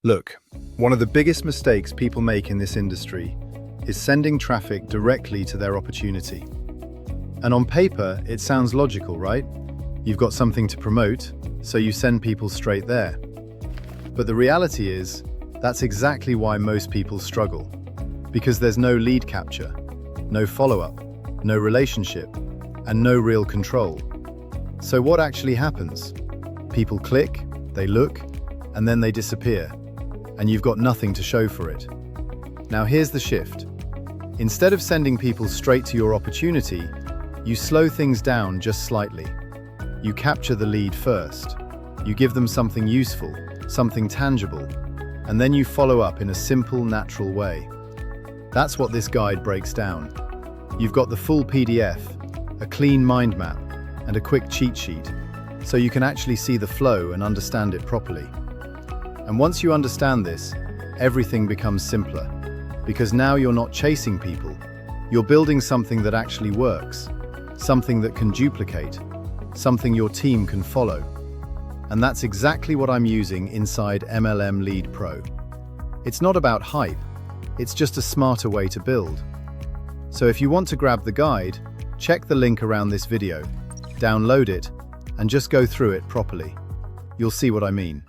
Look, one of the biggest mistakes people make in this industry is sending traffic directly to their opportunity. And on paper, it sounds logical, right? You've got something to promote, so you send people straight there. But the reality is, that's exactly why most people struggle. Because there's no lead capture, no follow-up, no relationship, and no real control. So what actually happens? People click, they look, and then they disappear. And you've got nothing to show for it. Now here's the shift. Instead of sending people straight to your opportunity, you slow things down just slightly. You capture the lead first. You give them something useful, something tangible, and then you follow up in a simple, natural way. That's what this guide breaks down. You've got the full PDF, a clean mind map, and a quick cheat sheet, so you can actually see the flow and understand it properly. And once you understand this, everything becomes simpler, because now you're not chasing people, you're building something that actually works, something that can duplicate, something your team can follow. And that's exactly what I'm using inside MLM Lead Pro. It's not about hype, it's just a smarter way to build. So if you want to grab the guide, check the link around this video, download it, and just go through it properly. You'll see what I mean.